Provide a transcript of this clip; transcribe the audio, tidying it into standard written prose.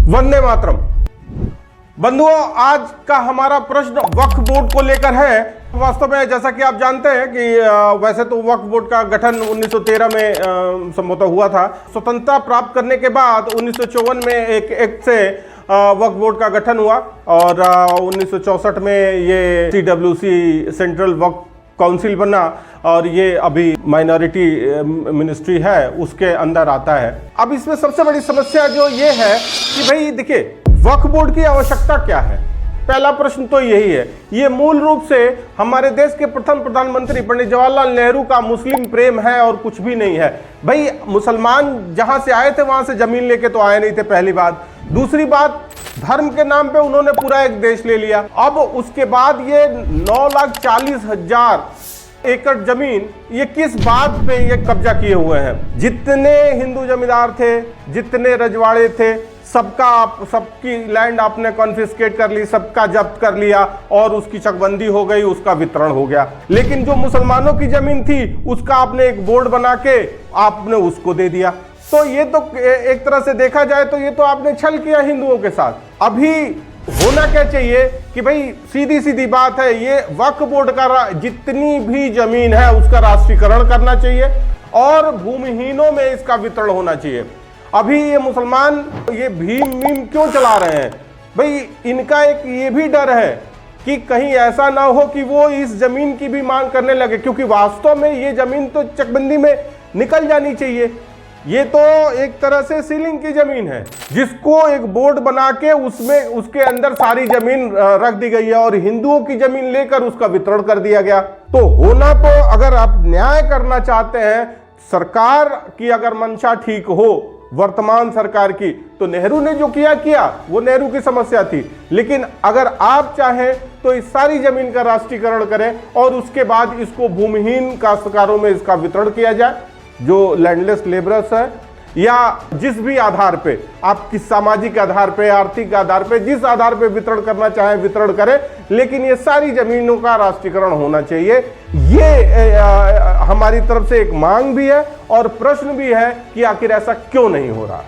वंदे मातरम। बंधुओं, आज का हमारा प्रश्न वक्फ बोर्ड को लेकर है। वास्तव में जैसा कि आप जानते हैं कि वैसे तो वक्फ बोर्ड का गठन 1913 में संभवतः हुआ था। स्वतंत्रता प्राप्त करने के बाद 1954 में एक एक्ट से वक्फ बोर्ड का गठन हुआ और 1964 में ये CWC सेंट्रल वक्फ काउंसिल बना और ये अभी माइनॉरिटी मिनिस्ट्री है उसके अंदर आता है। अब इसमें सबसे बड़ी समस्या जो ये है कि भाई देखिए, वक्फ बोर्ड की आवश्यकता क्या है? पहला प्रश्न तो यही है। ये मूल रूप से हमारे देश के प्रथम प्रधानमंत्री पंडित जवाहरलाल नेहरू का मुस्लिम प्रेम है और कुछ भी नहीं है। भाई, मुसलमान जहां से आए थे वहां से जमीन लेके तो आए नहीं थे, पहली बात। दूसरी बात, धर्म के नाम पे उन्होंने पूरा एक देश ले लिया। अब उसके बाद ये 9,40,000 एकड़ जमीन ये किस बात पे ये कब्जा किए हुए हैं? जितने हिंदू जमींदार थे, जितने रजवाड़े थे, सबकी लैंड आपने कॉन्फिस्केट कर ली, सबका जब्त कर लिया और उसकी चकबंदी हो गई, उसका वितरण हो गया। लेकिन जो मुसलमानों की जमीन थी उसका आपने एक बोर्ड बना के आपने उसको दे दिया। तो ये तो एक तरह से देखा जाए तो ये तो आपने छल किया हिंदुओं के साथ। अभी होना क्या चाहिए कि भाई सीधी सीधी बात है, ये वक्फ बोर्ड का जितनी भी जमीन है उसका राष्ट्रीयकरण करना चाहिए और भूमिहीनों में इसका वितरण होना चाहिए। अभी ये मुसलमान ये भीम मीम क्यों चला रहे हैं? भाई, इनका एक ये भी डर है कि कहीं ऐसा ना हो कि वो इस जमीन की भी मांग करने लगे, क्योंकि वास्तव में ये जमीन तो चकबंदी में निकल जानी चाहिए। ये तो एक तरह से सीलिंग की जमीन है जिसको एक बोर्ड बना के उसमें उसके अंदर सारी जमीन रख दी गई है और हिंदुओं की जमीन लेकर उसका वितरण कर दिया गया। तो होना तो, अगर आप न्याय करना चाहते हैं, सरकार की अगर मंशा ठीक हो, वर्तमान सरकार की, तो नेहरू ने जो किया वो नेहरू की समस्या थी। लेकिन अगर आप चाहें तो इस सारी जमीन का राष्ट्रीयकरण करें और उसके बाद इसको भूमिहीन काश्तकारों में इसका वितरण किया जाए, जो लैंडलेस लेबरर्स है, या जिस भी आधार पे आप, किस सामाजिक आधार पे, आर्थिक आधार पे, जिस आधार पे वितरण करना चाहें वितरण करें, लेकिन ये सारी जमीनों का राष्ट्रीयकरण होना चाहिए। ये हमारी तरफ से एक मांग भी है और प्रश्न भी है कि आखिर ऐसा क्यों नहीं हो रहा।